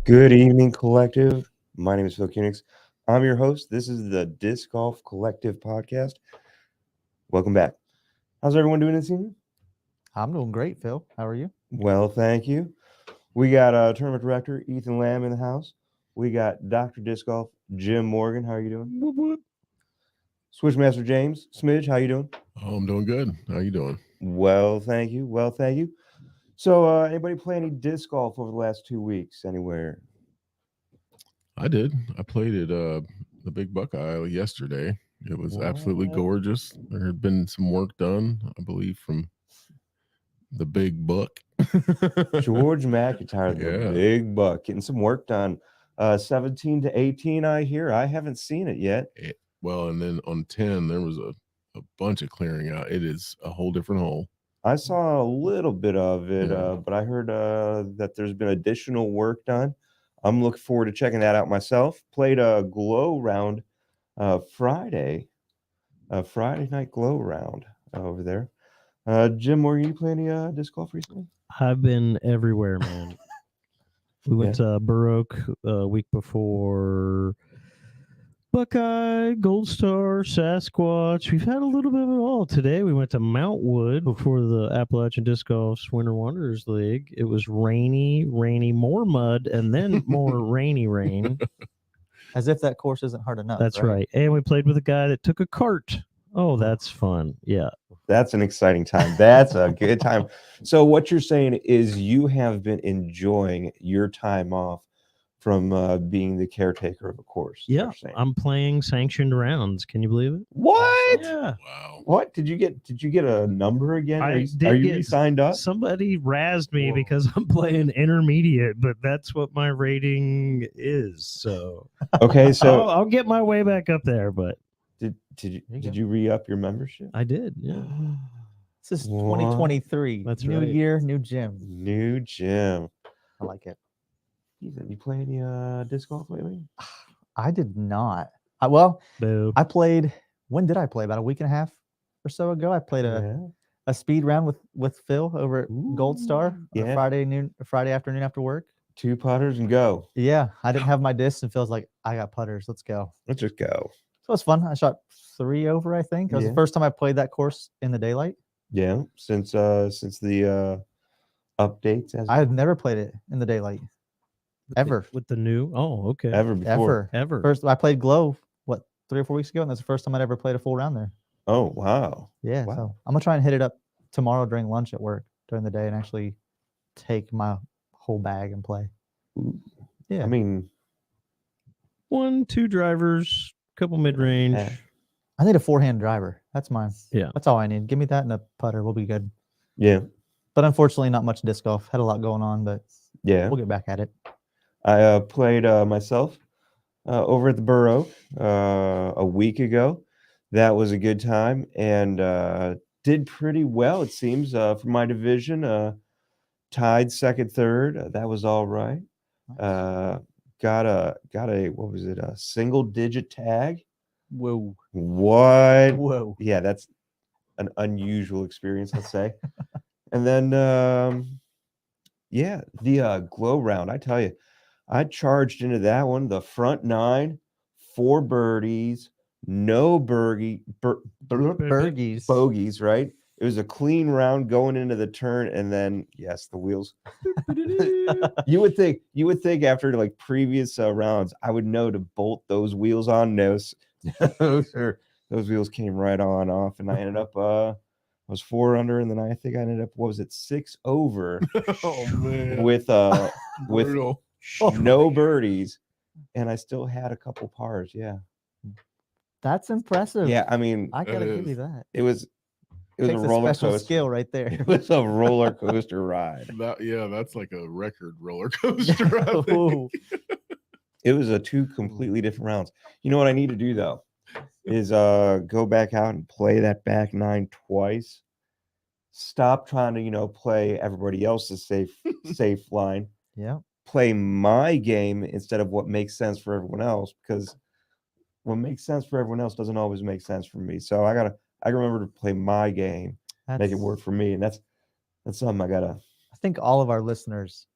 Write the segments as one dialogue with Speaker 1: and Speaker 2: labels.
Speaker 1: Good evening, Collective. My name is Phil Koenigs. I'm your host. This is the Disc Golf Collective podcast. Welcome back. How's everyone doing this evening?
Speaker 2: I'm doing great, Phil. How are you?
Speaker 1: Well, thank you. We got tournament director Ethan Lamb in the house. We got Dr. Disc Golf Jim Morgan. How are you doing?
Speaker 3: Whoop, whoop.
Speaker 1: Switchmaster James Smidge. How you doing?
Speaker 3: Oh, I'm doing good. How you doing?
Speaker 1: Well, thank you. Well, thank you. So, anybody play any disc golf over the last 2 weeks anywhere?
Speaker 3: I did. I played at the Big Buckeye yesterday. It was absolutely
Speaker 1: What?
Speaker 3: gorgeous. There had been some work done, I believe, from the Big Buck.
Speaker 1: George McIntyre, the
Speaker 3: Yeah.
Speaker 1: big buck, getting some work done. 17 to 18, I hear. I haven't seen it yet.
Speaker 3: Well, and then on 10, there was a bunch of clearing out. It is a whole different hole.
Speaker 1: I saw a little bit of it,
Speaker 3: Yeah.
Speaker 1: but I heard that there's been additional work done. I'm looking forward to checking that out myself. Played a glow round Friday night glow round over there. Jim Morgan, you play any disc golf recently?
Speaker 4: I've been everywhere, man. We went to Burr Oak a week before, Buckeye, Gold Star, Sasquatch. We've had a little bit of it all. Today we went to Mount Wood before the Appalachian Disc Golf's Winter Wanderers League. It was rainy, more mud, and then more rainy rain.
Speaker 2: As if that course isn't hard enough.
Speaker 4: That's right. And we played with a guy that took a cart. Oh, that's fun. Yeah.
Speaker 1: That's an exciting time. That's a good time. So what you're saying is you have been enjoying your time off from being the caretaker of a course.
Speaker 4: Yeah. I'm playing sanctioned rounds. Can you believe it?
Speaker 1: What?
Speaker 4: Yeah.
Speaker 3: Wow.
Speaker 1: What did you get a number again?
Speaker 4: I
Speaker 1: Are you,
Speaker 4: did
Speaker 1: are you
Speaker 4: get-
Speaker 1: signed up?
Speaker 4: Somebody razzed me
Speaker 1: Whoa.
Speaker 4: because I'm playing intermediate, but that's what my rating is. So
Speaker 1: Okay, so
Speaker 4: I'll get my way back up there, but
Speaker 1: did
Speaker 2: you go.
Speaker 1: you re-up your membership?
Speaker 4: I did. Yeah.
Speaker 2: This is
Speaker 1: What?
Speaker 2: 2023.
Speaker 4: That's
Speaker 2: new
Speaker 4: right.
Speaker 2: year, new gym.
Speaker 1: New gym.
Speaker 2: I like it.
Speaker 1: Ethan, you play any disc golf lately?
Speaker 2: I did not.
Speaker 4: Boo.
Speaker 2: I played. When did I play? About a week and a half or so ago. I played a speed round with Phil over at Gold Star on
Speaker 1: yeah.
Speaker 2: a Friday afternoon after work.
Speaker 1: 2 putters and go.
Speaker 2: Yeah, I didn't have my disc, and Phil's like, I got putters. Let's go.
Speaker 1: Let's just go.
Speaker 2: So it was fun. I shot 3 over, I think. It was
Speaker 1: Yeah.
Speaker 2: the first time I played that course in the daylight.
Speaker 1: Yeah, since the updates as
Speaker 2: I had never played it in the daylight. Ever.
Speaker 4: With the new. Oh, okay.
Speaker 1: ever before.
Speaker 2: Ever.
Speaker 4: Ever.
Speaker 2: First, I played Glow, 3 or 4 weeks ago, and that's the first time I'd ever played a full round there.
Speaker 1: Oh wow.
Speaker 2: Yeah.
Speaker 1: Wow.
Speaker 2: So I'm gonna try and hit it up tomorrow during lunch at work during the day and actually take my whole bag and play.
Speaker 1: Ooh.
Speaker 2: Yeah.
Speaker 1: I mean,
Speaker 4: 1, 2 drivers, couple mid range.
Speaker 1: eh,
Speaker 2: I need a forehand driver. That's mine.
Speaker 4: Yeah.
Speaker 2: That's all I need. Give me that and a putter. We'll be good.
Speaker 1: yeah,
Speaker 2: But unfortunately, not much disc golf. Had a lot going on, but
Speaker 1: yeah.
Speaker 2: we'll get back at it.
Speaker 1: I played myself over at the Burr Oak a week ago. That was a good time and did pretty well, it seems, for my division. Tied second, third. That was all right. Got a what was it? A single digit tag.
Speaker 2: Whoa.
Speaker 1: What?
Speaker 2: Whoa.
Speaker 1: Yeah, that's an unusual experience, let's say. And then yeah, the glow round, I tell you, I charged into that one, the front 9, 4 birdies, no bogeys, right? It was a clean round going into the turn, and then yes, the wheels. You would think after like previous rounds, I would know to bolt those wheels on. No, those wheels came right on off, and I ended up I was 4 under, and then I think I ended up, what was it, 6 over
Speaker 3: Oh man.
Speaker 1: with
Speaker 3: Brutal.
Speaker 1: no birdies, and I still had a couple pars. Yeah,
Speaker 2: That's impressive.
Speaker 1: yeah. I mean,
Speaker 2: I gotta
Speaker 3: That
Speaker 2: give you
Speaker 3: is.
Speaker 2: that.
Speaker 1: it was It was
Speaker 2: Takes
Speaker 1: a
Speaker 2: a
Speaker 1: roller
Speaker 2: special
Speaker 1: coaster.
Speaker 2: skill right there.
Speaker 1: It was a roller coaster ride.
Speaker 3: That's like a record roller coaster. I think.
Speaker 2: Ooh.
Speaker 1: It was a 2 completely different rounds. You know what I need to do though is go back out and play that back nine twice. Stop trying to, play everybody else's safe line.
Speaker 2: Yeah.
Speaker 1: Play my game instead of what makes sense for everyone else, because what makes sense for everyone else doesn't always make sense for me. So I remember to play my game, make it
Speaker 2: That's-
Speaker 1: work for me, and that's something I gotta.
Speaker 2: I think all of our listeners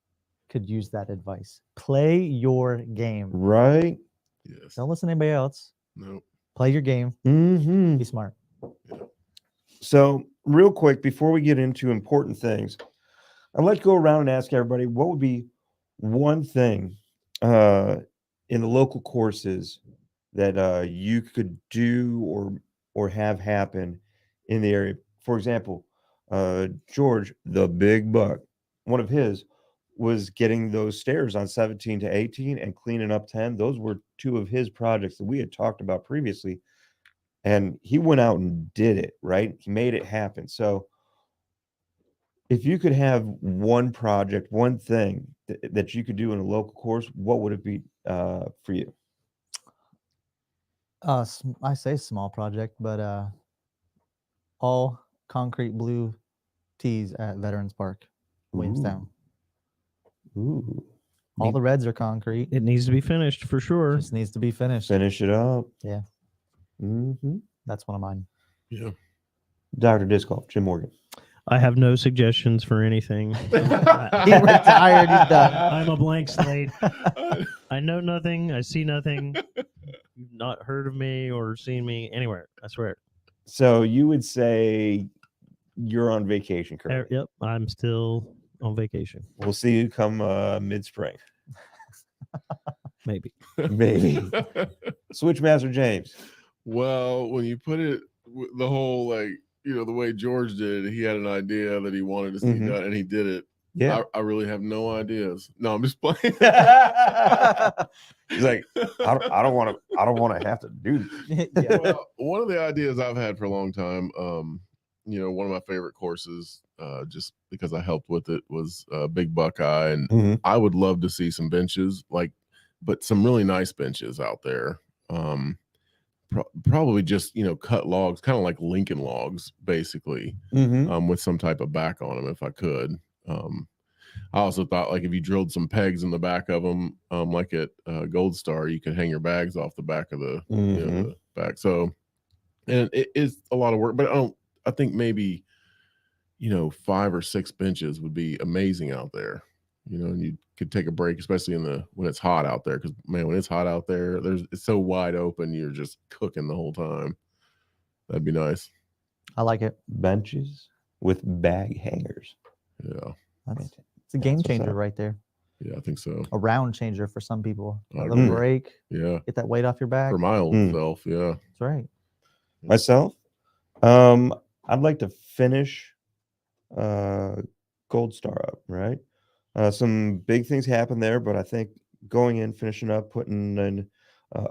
Speaker 2: could use that advice. Play your game.
Speaker 1: Right.
Speaker 3: Yes.
Speaker 2: Don't listen to anybody else.
Speaker 3: Nope.
Speaker 2: Play your game.
Speaker 1: Mm-hmm.
Speaker 2: Be smart.
Speaker 1: So, real quick, before we get into important things, I'd like to go around and ask everybody what would be one thing in the local courses that you could do or have happen in the area. For example, George, the big buck, one of his was getting those stairs on 17 to 18 and cleaning up 10. Those were 2 of his projects that we had talked about previously. And he went out and did it, right? He made it happen. So if you could have one project, one thing that you could do in a local course, what would it be for you?
Speaker 2: I say small project, but all concrete blue tees at Veterans Park, Williamstown.
Speaker 1: Ooh.
Speaker 2: All the reds are concrete.
Speaker 4: It needs to be finished for sure.
Speaker 2: Just needs to be finished.
Speaker 1: Finish it up.
Speaker 2: Yeah.
Speaker 1: Mm-hmm.
Speaker 2: That's one of mine.
Speaker 3: Yeah.
Speaker 1: Dr. Disc Golf, Jim Morgan.
Speaker 4: I have no suggestions for anything.
Speaker 2: He retired. He's done.
Speaker 4: I'm a blank slate. I know nothing. I see nothing. You've not heard of me or seen me anywhere. I swear.
Speaker 1: So you would say you're on vacation currently.
Speaker 4: Yep. I'm still on vacation.
Speaker 1: We'll see you come mid-spring.
Speaker 4: Maybe.
Speaker 1: Maybe. Switchmaster James.
Speaker 3: Well, when you put it, the whole the way George did it, he had an idea that he wanted to see
Speaker 1: Mhm.
Speaker 3: done, and he did it.
Speaker 1: Yeah.
Speaker 3: I really have no ideas. No, I'm just playing.
Speaker 1: He's like, I don't want to have to do this.
Speaker 2: Yeah.
Speaker 3: Well, one of the ideas I've had for a long time, one of my favorite courses, just because I helped with it, was Big Buckeye, and
Speaker 1: Mhm.
Speaker 3: I would love to see some benches, but some really nice benches out there. Probably just cut logs, kind of like Lincoln logs, basically,
Speaker 1: Mhm.
Speaker 3: with some type of back on them, if I could. I also thought, like, if you drilled some pegs in the back of them, like at Gold Star, you could hang your bags off the back of the,
Speaker 1: Mhm.
Speaker 3: the back. So, and it is a lot of work, but I think maybe 5 or 6 benches would be amazing out there. And you could take a break, especially when it's hot out there, because man, when it's hot out there, it's so wide open, you're just cooking the whole time. That'd be nice.
Speaker 2: I like it.
Speaker 1: Benches with bag hangers.
Speaker 3: Yeah,
Speaker 2: It's a game
Speaker 1: what's
Speaker 2: changer
Speaker 1: up.
Speaker 2: right there.
Speaker 3: yeah, I think so.
Speaker 2: A round changer for some people. A
Speaker 3: I
Speaker 2: little
Speaker 1: agree.
Speaker 2: break.
Speaker 3: Yeah,
Speaker 2: Get that weight off your back.
Speaker 3: for my old
Speaker 1: Mm.
Speaker 3: self. Yeah,
Speaker 2: That's right.
Speaker 1: Myself, I'd like to finish Gold Star up, right? Some big things happened there, but I think going in, finishing up, putting in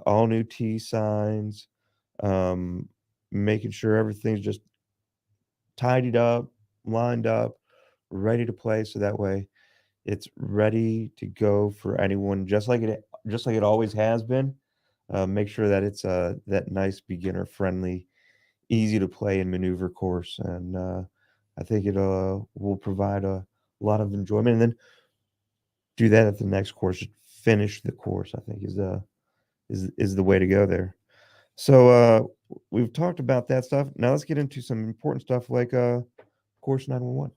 Speaker 1: all new T signs, making sure everything's just tidied up, lined up, ready to play, so that way it's ready to go for anyone, just like it always has been. Make sure that it's that nice beginner friendly, easy to play and maneuver course, and I think it will provide a lot of enjoyment. And then do that at the next course, just finish the course. I think is the way to go there. So we've talked about that stuff. Now let's get into some important stuff like course 911.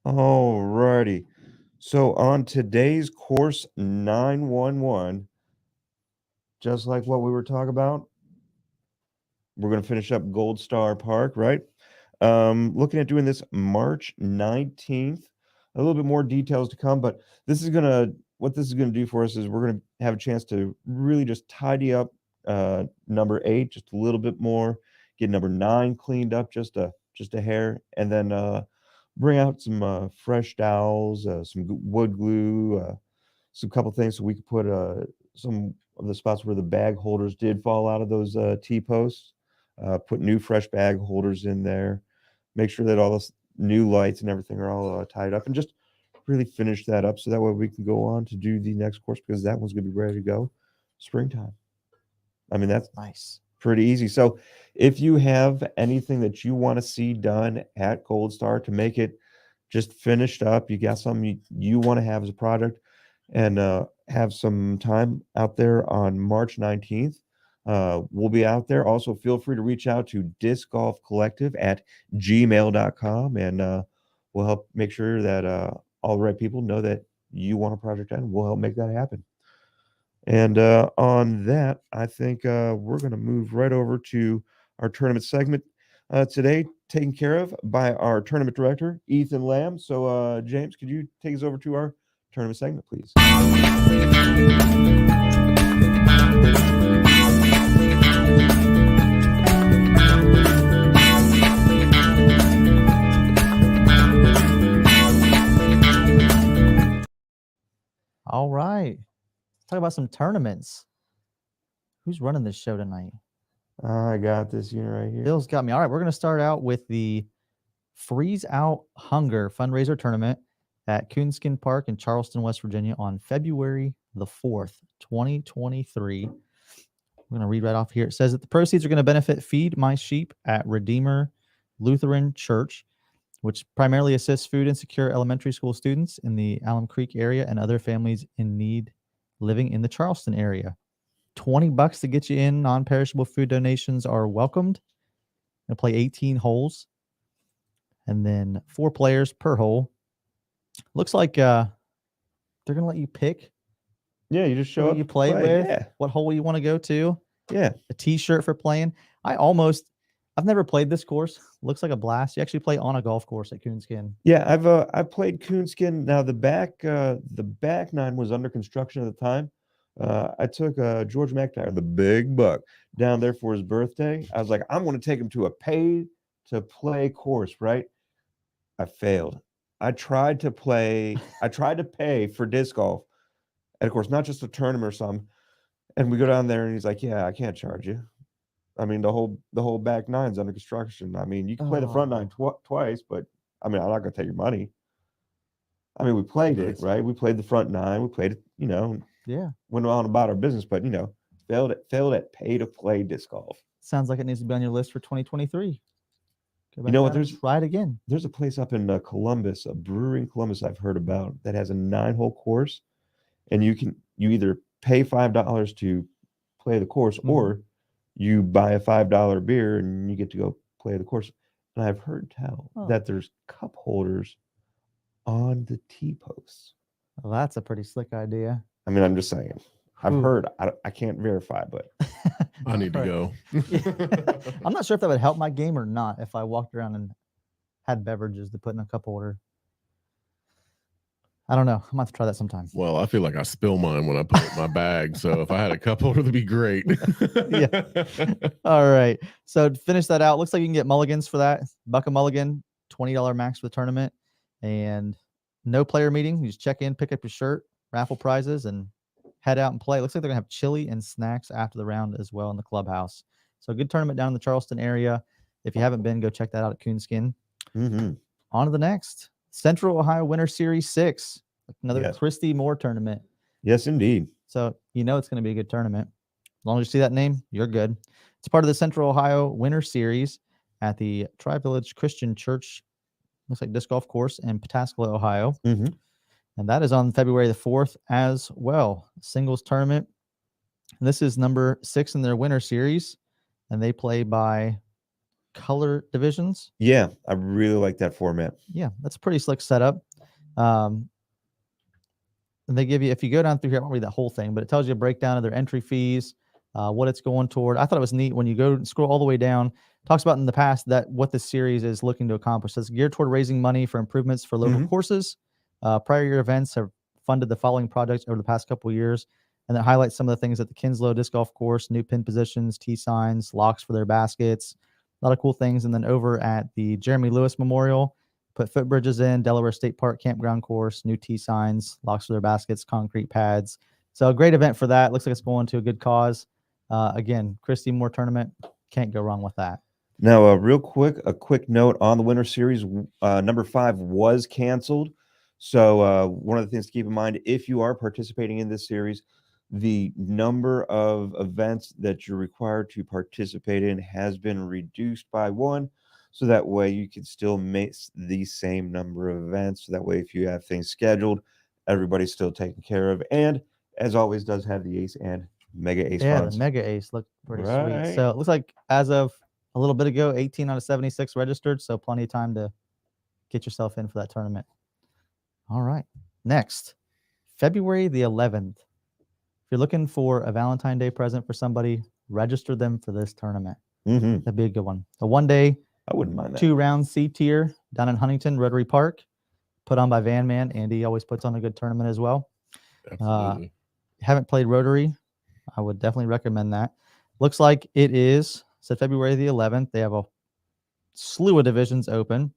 Speaker 1: Alrighty. So on today's course 911, just like what we were talking about, we're going to finish up Gold Star Park, right? Looking at doing this March 19th. A little bit more details to come, but what this is going to do for us is we're going to have a chance to really just tidy up number 8 just a little bit more, get number 9 cleaned up just a hair, and then bring out some fresh dowels, some wood glue, some couple things so we could put some of the spots where the bag holders did fall out of those T-posts. Put new fresh bag holders in there. Make sure that all those new lights and everything are all tied up, and just really finish that up so that way we can go on to do the next course, because that one's going to be ready to go springtime. I mean, that's
Speaker 2: Nice.
Speaker 1: pretty easy. So if you have anything that you want to see done at Gold Star to make it just finished up, you got something you want to have as a project, and have some time out there on March 19th. We'll be out there. Also, feel free to reach out to discgolfcollective@gmail.com, and we'll help make sure that all the right people know that you want a project done. We'll help make that happen. And on that, I think we're going to move right over to our tournament segment today, taken care of by our tournament director, Ethan Lamb. So, James, could you take us over to our tournament segment, please?
Speaker 2: All right. Let's talk about some tournaments. Who's running this show tonight?
Speaker 1: I got this unit right here.
Speaker 2: Bill's got me. All right, we're going to start out with the Freeze Out Hunger fundraiser tournament at Coonskin Park in Charleston, West Virginia on February the 4th, 2023. We're going to read right off here. It says that the proceeds are going to benefit Feed My Sheep at Redeemer Lutheran Church, which primarily assists food insecure elementary school students in the Alum Creek area and other families in need living in the Charleston area. $20 to get you in. Non-perishable food donations are welcomed. Going to play 18 holes, and then 4 players per hole. Looks like they're going to let you pick
Speaker 1: Yeah, you just show
Speaker 2: who
Speaker 1: up.
Speaker 2: you
Speaker 1: to
Speaker 2: play with,
Speaker 1: Yeah,
Speaker 2: what hole you want to go to,
Speaker 1: yeah.
Speaker 2: a T-shirt for playing. I've never played this course. Looks like a blast. You actually play on a golf course at Coonskin.
Speaker 1: Yeah, I played Coonskin. Now the back 9 was under construction at the time. I took George McIntyre, the big buck, down there for his birthday. I was like, I'm going to take him to a pay to play course, right? I failed. I tried to pay for disc golf, and of course, not just a tournament or something. And we go down there, and he's like, "Yeah, I can't charge you. I mean, the whole back 9's under construction. I mean, you can play the front 9 twice, but I mean, I'm not going to take your money." I mean, we played it,
Speaker 3: Nice.
Speaker 1: right? We played the front 9. We played it,
Speaker 2: Yeah.
Speaker 1: went on about our business, but failed at pay to play disc golf.
Speaker 2: Sounds like it needs to be on your list for 2023. Go back
Speaker 1: know what,
Speaker 2: down and
Speaker 1: there's-
Speaker 2: try it again.
Speaker 1: There's a place up in Columbus, a brewery in Columbus I've heard about that has a 9-hole course, and you either pay $5 to play the course,
Speaker 2: Mhm.
Speaker 1: or you buy a $5 beer and you get to go play the course. And I've heard tell
Speaker 2: Oh.
Speaker 1: that there's cup holders on the T-posts.
Speaker 2: Well, that's a pretty slick idea.
Speaker 1: I mean, I'm just saying. I've
Speaker 2: Ooh.
Speaker 1: heard. I can't verify, but
Speaker 3: I need to
Speaker 2: Right.
Speaker 3: go.
Speaker 2: I'm not sure if that would help my game or not if I walked around and had beverages to put in a cup holder. I don't know. I'm going to have to try that sometime.
Speaker 3: Well, I feel like I spill mine when I put it in my bag. So if I had a cup holder, that'd be great.
Speaker 2: Yeah. All right. So to finish that out, looks like you can get mulligans for that. Buck a mulligan, $20 max for the tournament, and no player meeting. You just check in, pick up your shirt, raffle prizes, and head out and play. Looks like they're going to have chili and snacks after the round as well in the clubhouse. So a good tournament down in the Charleston area. If you haven't been, go check that out at Coonskin.
Speaker 1: mhm.
Speaker 2: On to the next. Central Ohio Winter Series 6. Another
Speaker 1: Yes.
Speaker 2: Christy Moore tournament.
Speaker 1: Yes, indeed.
Speaker 2: So it's going to be a good tournament. As long as you see that name, you're good. It's part of the Central Ohio Winter Series at the Tri-Village Christian Church, looks like disc golf course in Pataskala, Ohio.
Speaker 1: Mhm.
Speaker 2: And that is on February the 4th as well. Singles tournament. And this is number 6 in their Winter Series, and they play by color divisions.
Speaker 1: Yeah, I really like that format.
Speaker 2: Yeah, that's a pretty slick setup. And they give you, if you go down through here, I won't read that whole thing, but it tells you a breakdown of their entry fees, what it's going toward. I thought it was neat when you go scroll all the way down. Talks about in the past that what this series is looking to accomplish. So it's geared toward raising money for improvements for local
Speaker 1: Mhm.
Speaker 2: courses. Prior year events have funded the following projects over the past couple of years, and that highlights some of the things at the Kinslow Disc Golf Course: new pin positions, tee signs, locks for their baskets, a lot of cool things. And then over at the Jeremy Lewis Memorial, put footbridges in, Delaware State Park campground course, new tee signs, locks for their baskets, concrete pads. So a great event for that. Looks like it's going to a good cause. Again, Christy Moore tournament, can't go wrong with that.
Speaker 1: Now, a quick note on the Winter Series. Number 5 was canceled. So one of the things to keep in mind, if you are participating in this series, the number of events that you're required to participate in has been reduced by 1. So that way you can still make the same number of events. So that way, if you have things scheduled, everybody's still taken care of. And as always, does have the Ace and Mega Ace
Speaker 2: Yeah,
Speaker 1: funds.
Speaker 2: the Mega Ace looked pretty sweet.
Speaker 1: Right.
Speaker 2: So it looks like as of a little bit ago, 18 out of 76 registered. So plenty of time to get yourself in for that tournament. All right. Next, February the 11th. If you're looking for a Valentine's Day present for somebody, register them for this tournament.
Speaker 1: Mm-hmm.
Speaker 2: That'd be a good one. A 1-day,
Speaker 1: I wouldn't mind that.
Speaker 2: 2-round C tier down in Huntington, Rotary Park, put on by Van Man. Andy always puts on a good tournament as well.
Speaker 3: Absolutely.
Speaker 2: Haven't played Rotary, I would definitely recommend that. Looks like it is February the 11th. They have a slew of divisions open.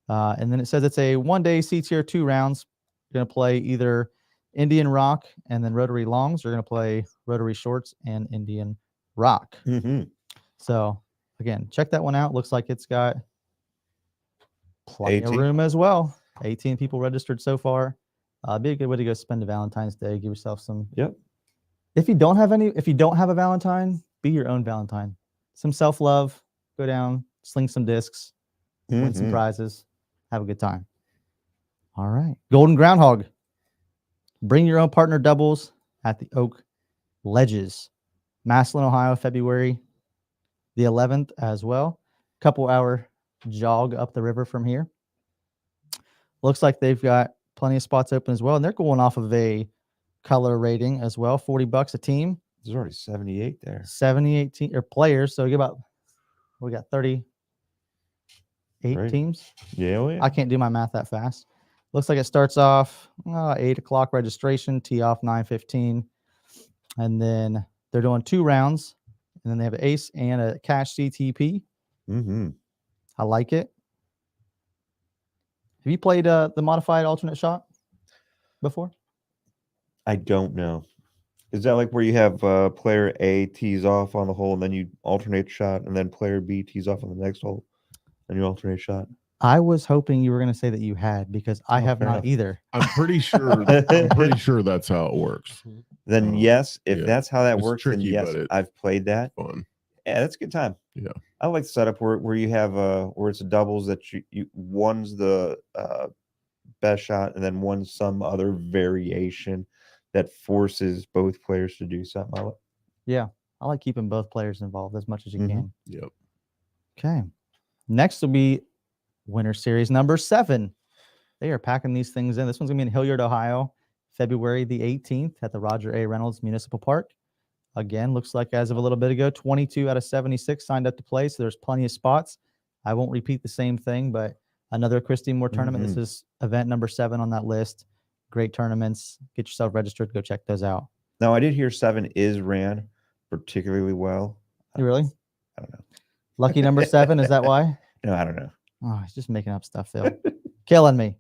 Speaker 2: And then it says it's a 1-day C tier, 2 rounds. You're going to play either Indian Rock and then Rotary Longs. You're going to play Rotary Shorts and Indian Rock.
Speaker 1: Mm-hmm.
Speaker 2: So again, check that one out. Looks like it's got plenty of
Speaker 1: 18.
Speaker 2: room as well. 18 people registered so far. Be a good way to go spend a Valentine's Day. Give yourself some.
Speaker 1: Yep.
Speaker 2: If you don't have a Valentine, be your own Valentine. Some self-love. Go down, sling some discs, win some
Speaker 1: Mhm.
Speaker 2: prizes, have a good time. All right. Golden Groundhog. Bring your own partner doubles at the Oak Ledges. Massillon, Ohio, February the 11th as well. Couple hour jog up the river from here. Looks like they've got plenty of spots open as well. And they're going off of a color rating as well. $40 a team.
Speaker 1: There's already 78 there.
Speaker 2: 78 or players. So we got 38
Speaker 1: Right.
Speaker 2: teams.
Speaker 1: Yeah, oh yeah.
Speaker 2: I can't do my math that fast. Looks like it starts off 8 o'clock registration, tee off 9:15. And then they're doing 2 rounds. And then they have an ace and a cash CTP.
Speaker 1: Mm-hmm.
Speaker 2: I like it. Have you played the modified alternate shot before?
Speaker 1: I don't know. Is that like where you have player A tees off on the hole and then you alternate shot, and then player B tees off on the next hole and you alternate shot?
Speaker 2: I was hoping you were going to say that you had, because I
Speaker 1: Oh,
Speaker 2: have
Speaker 1: fair
Speaker 2: not
Speaker 1: enough.
Speaker 2: either.
Speaker 3: I'm pretty sure that's how it works.
Speaker 1: Then yes, if
Speaker 3: yeah.
Speaker 1: that's how that
Speaker 3: It's
Speaker 1: works, then
Speaker 3: tricky,
Speaker 1: yes,
Speaker 3: but
Speaker 1: I've played that.
Speaker 3: Fun.
Speaker 1: Yeah, that's a good time.
Speaker 3: Yeah.
Speaker 1: I like the setup where you have where it's a doubles that you one's the best shot and then one's some other variation that forces both players to do something.
Speaker 2: I like keeping both players involved as much as you
Speaker 1: Mhm.
Speaker 2: can.
Speaker 3: Yep.
Speaker 2: Okay. Next will be Winter Series number 7. They are packing these things in. This one's going to be in Hilliard, Ohio, February the 18th at the Roger A. Reynolds Municipal Park. Again, looks like as of a little bit ago, 22 out of 76 signed up to play, so there's plenty of spots. I won't repeat the same thing, but another Christine Moore tournament.
Speaker 1: Mhm.
Speaker 2: This is event number 7 on that list. Great tournaments. Get yourself registered. Go check those out.
Speaker 1: Now I did hear 7 is ran particularly well.
Speaker 2: You really?
Speaker 1: I don't know.
Speaker 2: Lucky number 7, is that why?
Speaker 1: No, I don't know.
Speaker 2: Oh, he's just making up stuff, Phil. Killing me.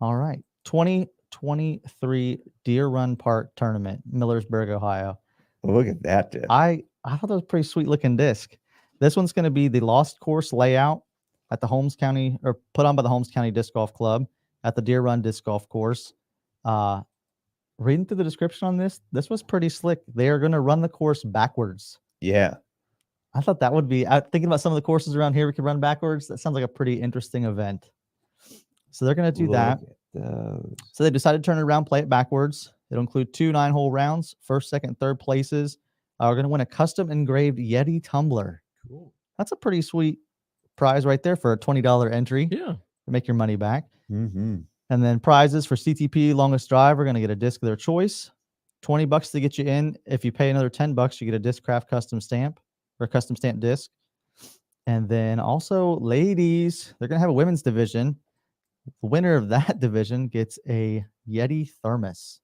Speaker 2: All right. 2023 Deer Run Park Tournament, Millersburg, Ohio.
Speaker 1: Look at that. Dude.
Speaker 2: I thought that was a pretty sweet looking disc. This one's going to be the Lost Course layout at the Holmes County, or put on by the Holmes County Disc Golf Club at the Deer Run Disc Golf Course. Reading through the description on this was pretty slick. They are going to run the course backwards.
Speaker 1: Yeah.
Speaker 2: I thought that would be, thinking about some of the courses around here we could run backwards. That sounds like a pretty interesting event. So they're going to do that.
Speaker 1: Look at those.
Speaker 2: So they decided to turn it around, play it backwards. It'll include 2 9-hole rounds. First, second, third places are going to win a custom engraved Yeti tumbler.
Speaker 3: Cool.
Speaker 2: That's a pretty sweet prize right there for a $20 entry
Speaker 4: Yeah.
Speaker 2: to make your money back.
Speaker 1: Mm-hmm.
Speaker 2: And then prizes for CTP longest drive are going to get a disc of their choice. $20 to get you in. If you pay another $10, you get a Discraft custom stamp or custom stamp disc. And then also, ladies, they're going to have a women's division. The winner of that division gets a Yeti thermos.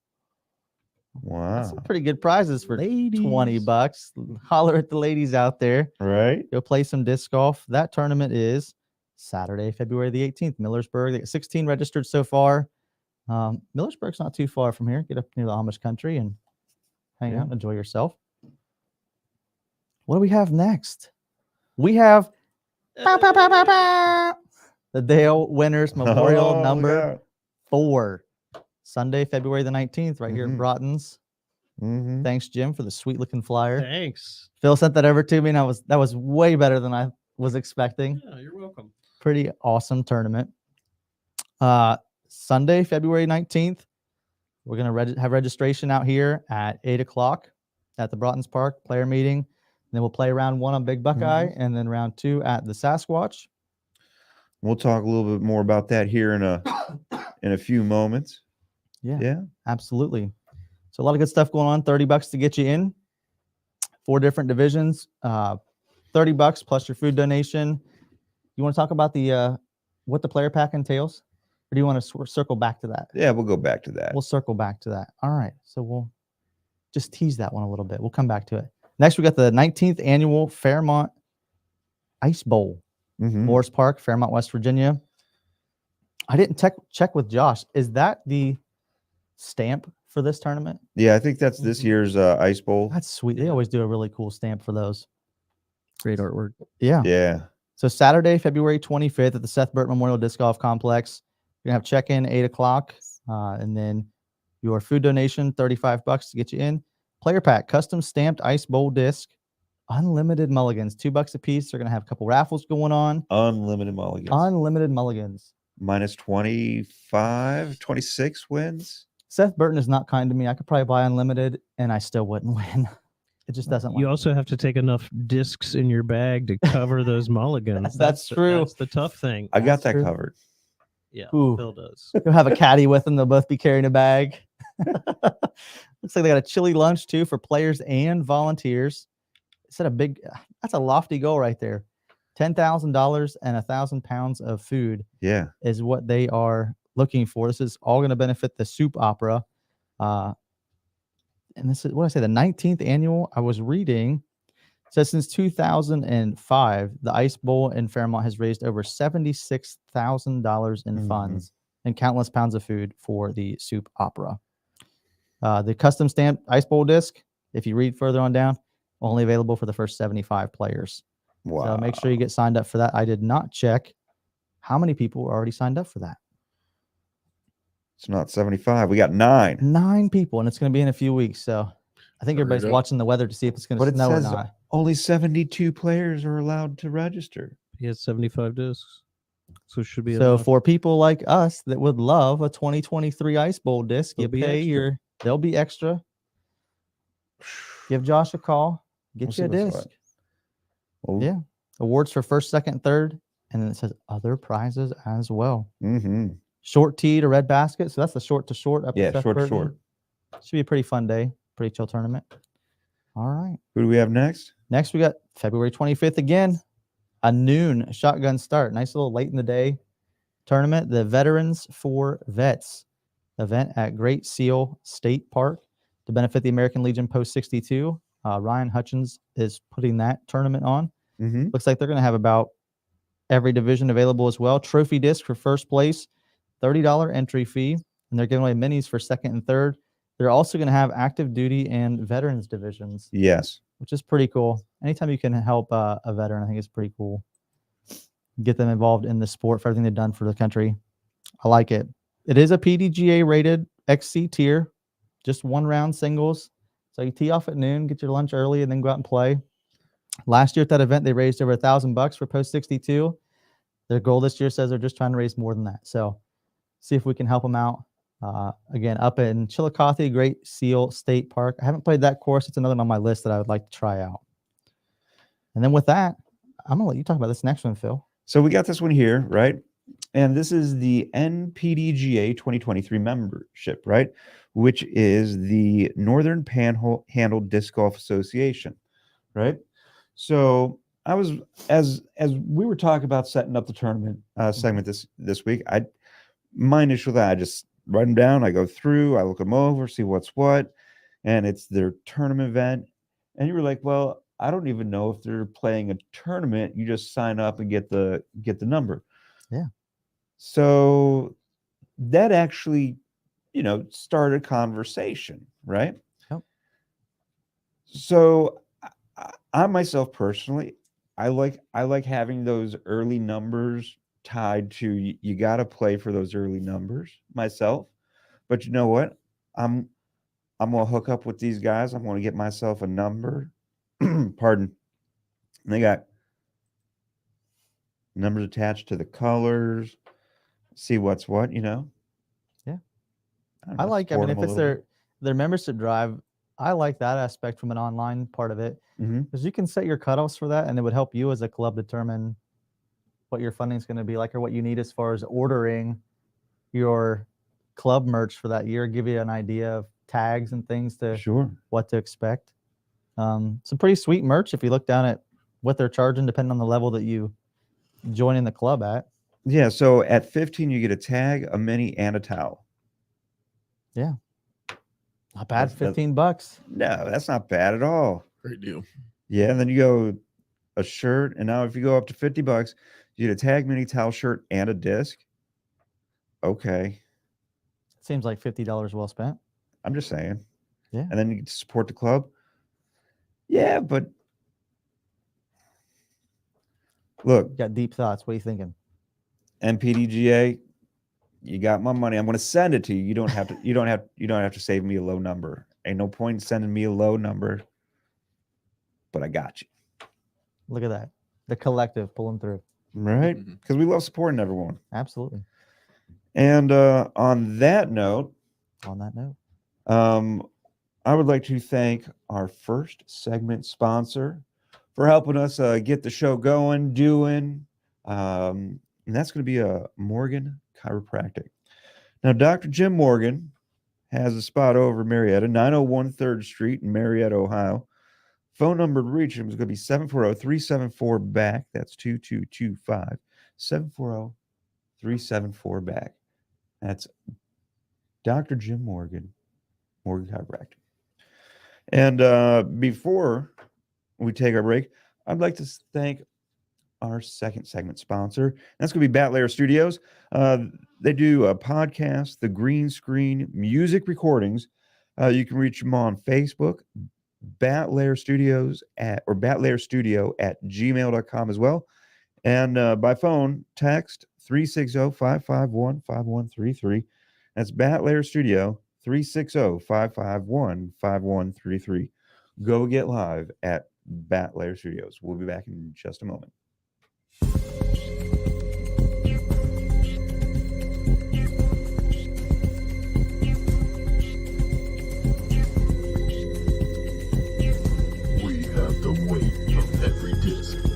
Speaker 1: Wow.
Speaker 2: That's some pretty good prizes for
Speaker 4: Ladies.
Speaker 2: $20. Holler at the ladies out there.
Speaker 1: Right?
Speaker 2: Go play some disc golf. That tournament is Saturday, February the 18th, Millersburg. They got 16 registered so far. Millersburg's not too far from here. Get up near the Amish country and hang
Speaker 1: Yeah.
Speaker 2: out and enjoy yourself. What do we have next? We have the Dale Winners Memorial
Speaker 1: Oh,
Speaker 2: number
Speaker 1: yeah.
Speaker 2: 4. Sunday, February the 19th, right here at
Speaker 1: Mhm.
Speaker 2: Broughton's.
Speaker 1: Mhm.
Speaker 2: Thanks, Jim, for the sweet looking flyer.
Speaker 4: Thanks.
Speaker 2: Phil sent that over to me, and that was way better than I was expecting.
Speaker 4: Yeah, you're welcome.
Speaker 2: Pretty awesome tournament. Sunday, February 19th, we're going to have registration out here at 8 o'clock at the Broughton's Park player meeting. And then we'll play round 1 on Big Buckeye and then round 2 at the Sasquatch.
Speaker 1: We'll talk a little bit more about that here in a few moments.
Speaker 2: Yeah.
Speaker 1: Yeah.
Speaker 2: Absolutely. So a lot of good stuff going on. $30 to get you in. 4 different divisions. $30 plus your food donation. You want to talk about the what the player pack entails, or do you want to circle back to that?
Speaker 1: Yeah, we'll go back to that.
Speaker 2: We'll circle back to that. All right. So we'll just tease that one a little bit. We'll come back to it. Next, we got the 19th annual Fairmont Ice Bowl,
Speaker 1: Mhm.
Speaker 2: Morris Park, Fairmont, West Virginia. I didn't check with Josh. Is that the stamp for this tournament?
Speaker 1: Yeah, I think that's this
Speaker 4: Mhm.
Speaker 1: year's Ice Bowl.
Speaker 2: That's sweet. They
Speaker 4: Yeah.
Speaker 2: always do a really cool stamp for those.
Speaker 4: Great artwork.
Speaker 2: Yeah.
Speaker 1: Yeah.
Speaker 2: So Saturday, February 25th at the Seth Burt Memorial Disc Golf Complex. You're going to have check-in 8 o'clock. And then your food donation, $35 to get you in. Player pack, custom stamped ice bowl disc, unlimited mulligans, $2 a piece. They're going to have a couple raffles going on.
Speaker 1: Unlimited mulligans.
Speaker 2: Unlimited mulligans.
Speaker 1: Minus 25, 26 wins.
Speaker 2: Seth Burton is not kind to me. I could probably buy unlimited and I still wouldn't win. It just doesn't
Speaker 4: You
Speaker 2: like
Speaker 4: also have to take enough discs in your bag to cover those mulligans.
Speaker 2: That's true.
Speaker 4: That's the tough thing.
Speaker 1: I got
Speaker 2: That's
Speaker 1: that
Speaker 2: true.
Speaker 1: covered.
Speaker 4: Yeah,
Speaker 2: Ooh.
Speaker 4: Phil does.
Speaker 2: You'll have a caddy with them. They'll both be carrying a bag. Looks like they got a chili lunch too for players and volunteers. It's that's a lofty goal right there. $10,000 and 1,000 pounds of food
Speaker 1: Yeah.
Speaker 2: is what they are looking for. This is all going to benefit the Soup Opera. And this is what I say, the 19th annual. I was reading, it says since 2005, the Ice Bowl in Fairmont has raised over $76,000 in
Speaker 1: Mhm.
Speaker 2: funds and countless pounds of food for the Soup Opera. The custom stamped Ice Bowl disc, if you read further on down, only available for the first 75 players.
Speaker 1: Wow.
Speaker 2: So make sure you get signed up for that. I did not check how many people were already signed up for that.
Speaker 1: It's not 75. We got 9.
Speaker 2: 9 people, and it's going to be in a few weeks. So I think
Speaker 3: Hurry
Speaker 2: everybody's
Speaker 3: up.
Speaker 2: watching the weather to see if it's going
Speaker 1: But
Speaker 2: to
Speaker 1: it
Speaker 2: snow or
Speaker 1: says
Speaker 2: not.
Speaker 1: only 72 players are allowed to register.
Speaker 4: He has 75 discs. So it should be
Speaker 2: So
Speaker 4: enough.
Speaker 2: for people like us that would love a 2023 Ice Bowl disc,
Speaker 4: They'll
Speaker 2: you
Speaker 4: be
Speaker 2: pay
Speaker 4: extra.
Speaker 2: they'll be extra. Give Josh a call. Get
Speaker 1: We'll
Speaker 2: you a
Speaker 1: see what's
Speaker 2: disc.
Speaker 1: what. Oh,
Speaker 2: Yeah. Awards for first, second, third, and then it says other prizes as well.
Speaker 1: Mm-hmm.
Speaker 2: Short tee to red basket. So that's the short to short up at
Speaker 1: Yeah,
Speaker 2: Seth
Speaker 1: short to
Speaker 2: Burton.
Speaker 1: short.
Speaker 2: Should be a pretty fun day. Pretty chill tournament. All right.
Speaker 1: Who do we have next?
Speaker 2: Next, we got February 25th again, a noon shotgun start. Nice little late in the day tournament. The Veterans for Vets event at Great Seal State Park to benefit the American Legion Post 62. Ryan Hutchins is putting that tournament on.
Speaker 1: Mm-hmm.
Speaker 2: Looks like they're going to have about every division available as well. Trophy disc for first place, $30 entry fee, and they're giving away minis for second and third. They're also going to have active duty and veterans divisions,
Speaker 1: Yes.
Speaker 2: which is pretty cool. Anytime you can help a veteran, I think it's pretty cool. Get them involved in the sport for everything they've done for the country. I like it. It is a PDGA rated XC tier, just 1 round singles. So you tee off at noon, get your lunch early, and then go out and play. Last year at that event, they raised over $1,000 for Post 62. Their goal this year says they're just trying to raise more than that. So see if we can help them out. Again, up in Chillicothe, Great Seal State Park. I haven't played that course. It's another one on my list that I would like to try out. And then with that, I'm going to let you talk about this next one, Phil.
Speaker 1: So we got this one here, right? And this is the NPDGA 2023 membership, right? Which is the Northern Panhandle Disc Golf Association, right? So I was, as we were talking about setting up the tournament segment this week, my initial thought, I just write them down, I go through, I look them over, see what's what, and it's their tournament event. And you were like, well, I don't even know if they're playing a tournament. You just sign up and get the number.
Speaker 2: Yeah.
Speaker 1: So that actually, started a conversation, right?
Speaker 2: Yep.
Speaker 1: So I myself personally, I like having those early numbers tied to you got to play for those early numbers myself. But you know what? I'm gonna hook up with these guys. I'm gonna get myself a number. Pardon. And they got numbers attached to the colors. See what's what,
Speaker 2: Yeah.
Speaker 1: don't
Speaker 2: I
Speaker 1: know,
Speaker 2: like, I
Speaker 1: support
Speaker 2: mean,
Speaker 1: 'em
Speaker 2: if
Speaker 1: a
Speaker 2: it's
Speaker 1: little bit.
Speaker 2: their membership drive, I like that aspect from an online part of it
Speaker 1: Mhm.
Speaker 2: because you can set your cutoffs for that and it would help you as a club determine what your funding is going to be like or what you need as far as ordering your club merch for that year, give you an idea of tags and things to
Speaker 1: Sure.
Speaker 2: what to expect. Some pretty sweet merch if you look down at what they're charging, depending on the level that you join in the club at.
Speaker 1: Yeah, so at 15 you get a tag, a mini, and a towel.
Speaker 2: Not bad,
Speaker 1: That's-
Speaker 2: $15.
Speaker 1: No, that's not bad at all.
Speaker 3: Great deal.
Speaker 1: Yeah, and then you go a shirt, and now if you go up to $50, you get a tag, mini, towel, shirt, and a disc. Okay,
Speaker 2: Seems like $50 well spent.
Speaker 1: I'm just saying.
Speaker 2: Yeah.
Speaker 1: And then you get to support the club. Yeah, but look,
Speaker 2: You got deep thoughts. What are you thinking?
Speaker 1: MPDGA, you got my money. I'm going to send it to you. You don't have to. You don't have to save me a low number. Ain't no point in sending me a low number. But I got you,
Speaker 2: Look at that. The collective pulling through.
Speaker 1: right?
Speaker 3: Mhm.
Speaker 1: Because we love supporting everyone.
Speaker 2: Absolutely.
Speaker 1: And on that note,
Speaker 2: On that note,
Speaker 1: I would like to thank our first segment sponsor for helping us get the show going, and that's going to be Morgan Chiropractic. Now, Dr. Jim Morgan has a spot over in Marietta, 901 3rd Street in Marietta, Ohio. Phone number to reach him is going to be 740-374-BACK. That's 2225 740-374-BACK. That's Dr. Jim Morgan, Morgan Chiropractic. And before we take our break, I'd like to thank our second segment sponsor. That's going to be Bat Layer Studios. They do a podcast, the green screen music recordings. You can reach them on Facebook, Bat Layer Studios @batlayerstudio@gmail.com as well. And by phone, text 360-551-5133. That's Bat Layer Studio, 360-551-5133. Go get live at Bat Layer Studios. We'll be back in just a moment.
Speaker 5: We have the weight of every disc. We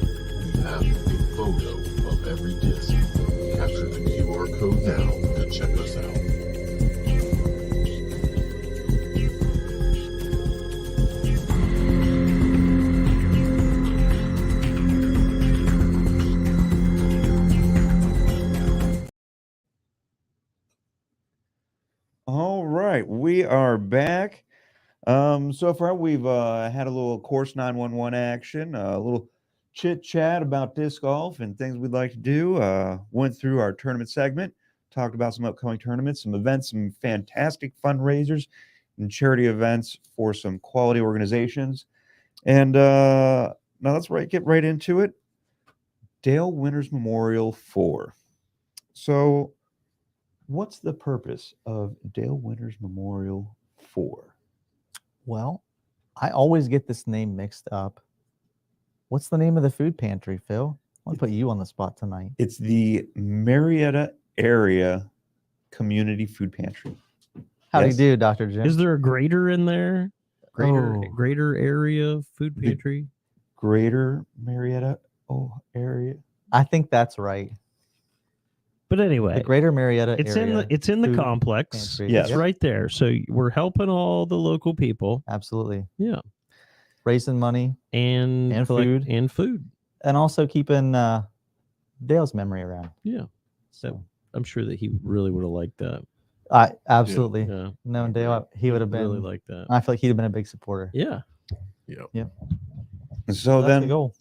Speaker 5: have a photo of every disc. Capture the QR code now to check us out.
Speaker 1: All right, we are back. So far we've had a little course 911 action, a little chit chat about disc golf and things we'd like to do. Went through our tournament segment, talked about some upcoming tournaments, some events, some fantastic fundraisers and charity events for some quality organizations. And now let's get right into it. Dale Winters Memorial 4. So, what's the purpose of Dale Winters Memorial 4?
Speaker 2: well, I always get this name mixed up. What's the name of the food pantry, Phil? I want to put you on the spot tonight.
Speaker 1: It's the Marietta Area Community Food Pantry.
Speaker 2: How do you
Speaker 1: Yes.
Speaker 2: do, Dr. Jim?
Speaker 4: Is there a grader in there?
Speaker 2: Oh.
Speaker 4: Greater area food
Speaker 1: The-
Speaker 4: pantry?
Speaker 1: Greater Marietta area.
Speaker 2: I think that's right.
Speaker 4: But anyway,
Speaker 2: The Greater Marietta
Speaker 4: it's
Speaker 2: area.
Speaker 4: in the
Speaker 2: food
Speaker 4: complex.
Speaker 2: pantry.
Speaker 1: Yes.
Speaker 4: It's right there. So we're helping all the local people.
Speaker 2: Absolutely.
Speaker 4: Yeah.
Speaker 2: Raising money
Speaker 4: And
Speaker 2: And food.
Speaker 4: And food.
Speaker 2: and also keeping Dale's memory around.
Speaker 4: Yeah.
Speaker 2: So
Speaker 4: I'm sure that he really would have liked that.
Speaker 2: I absolutely
Speaker 4: Yeah.
Speaker 2: known Dale. He would have been.
Speaker 4: really liked that.
Speaker 2: I feel like he'd have been a big supporter.
Speaker 4: Yeah.
Speaker 1: So
Speaker 2: That's the
Speaker 1: then
Speaker 2: goal.